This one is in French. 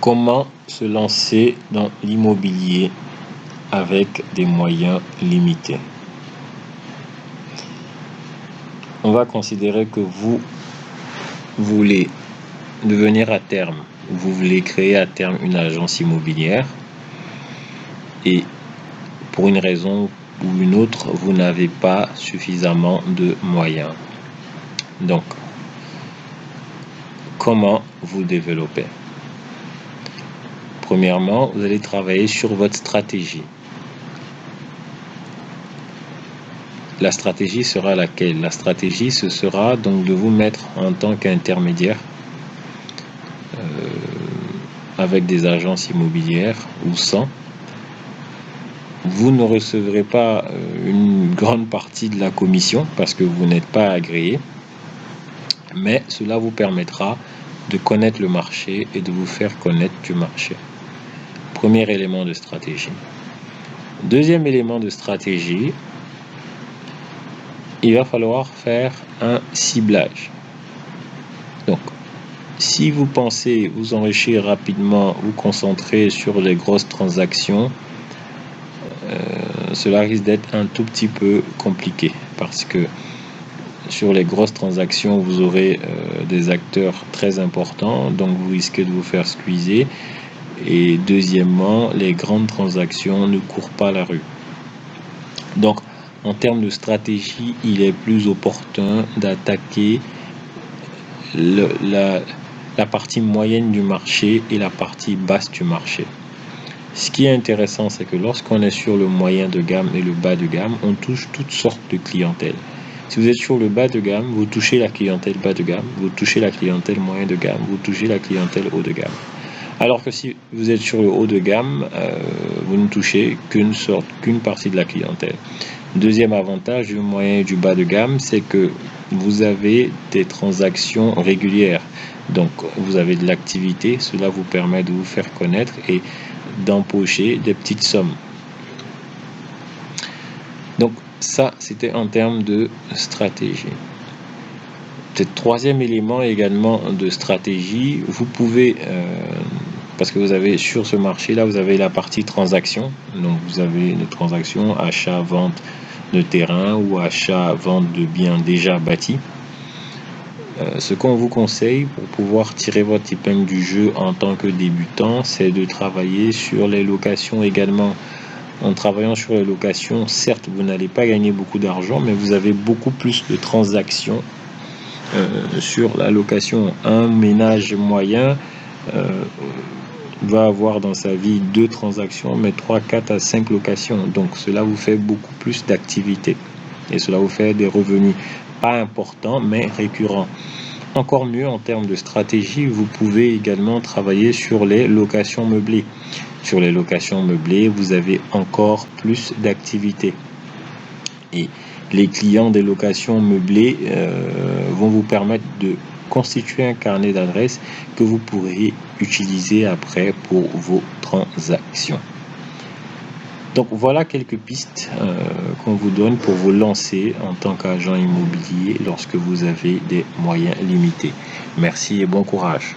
Comment se lancer dans l'immobilier avec des moyens limités? On va considérer que vous voulez devenir à terme, vous voulez créer à terme une agence immobilière et pour une raison ou une autre, vous n'avez pas suffisamment de moyens. Donc, comment vous développer? Premièrement, vous allez travailler sur votre stratégie. La stratégie sera laquelle? La stratégie, ce sera donc de vous mettre en tant qu'intermédiaire avec des agences immobilières ou sans. Vous ne recevrez pas une grande partie de la commission parce que vous n'êtes pas agréé, mais cela vous permettra de connaître le marché et de vous faire connaître du marché. Premier élément de stratégie. Deuxième élément de stratégie, il va falloir faire un ciblage. Donc, si vous pensez vous enrichir rapidement, vous concentrer sur les grosses transactions, cela risque d'être un tout petit peu compliqué parce que sur les grosses transactions, vous aurez des acteurs très importants, donc vous risquez de vous faire squeezer. Et deuxièmement, les grandes transactions ne courent pas la rue. Donc, en termes de stratégie, il est plus opportun d'attaquer la partie moyenne du marché et la partie basse du marché. Ce qui est intéressant, c'est que lorsqu'on est sur le moyen de gamme et le bas de gamme, on touche toutes sortes de clientèle. Si vous êtes sur le bas de gamme, vous touchez la clientèle bas de gamme, vous touchez la clientèle moyen de gamme, vous touchez la clientèle haut de gamme. Alors que si vous êtes sur le haut de gamme, vous ne touchez qu'une partie de la clientèle. Deuxième avantage du moyen et du bas de gamme, c'est que vous avez des transactions régulières. Donc, vous avez de l'activité. Cela vous permet de vous faire connaître et d'empocher des petites sommes. Donc, ça, c'était en termes de stratégie. Peut-être troisième élément également de stratégie, vous pouvez... parce que vous avez sur ce marché-là, vous avez la partie transaction. Donc, vous avez une transaction achat-vente de terrain ou achat-vente de biens déjà bâtis. Ce qu'on vous conseille pour pouvoir tirer votre épingle du jeu en tant que débutant, c'est de travailler sur les locations également. En travaillant sur les locations, certes, vous n'allez pas gagner beaucoup d'argent, mais vous avez beaucoup plus de transactions sur la location. Un ménage moyen va avoir dans sa vie 2 transactions, mais 3, 4 à 5 locations. Donc, cela vous fait beaucoup plus d'activité. Et cela vous fait des revenus pas importants, mais récurrents. Encore mieux, en termes de stratégie, vous pouvez également travailler sur les locations meublées. Sur les locations meublées, vous avez encore plus d'activité. Et les clients des locations meublées vont vous permettre de constituer un carnet d'adresses que vous pourrez utiliser après pour vos transactions. Donc voilà quelques pistes qu'on vous donne pour vous lancer en tant qu'agent immobilier lorsque vous avez des moyens limités. Merci et bon courage.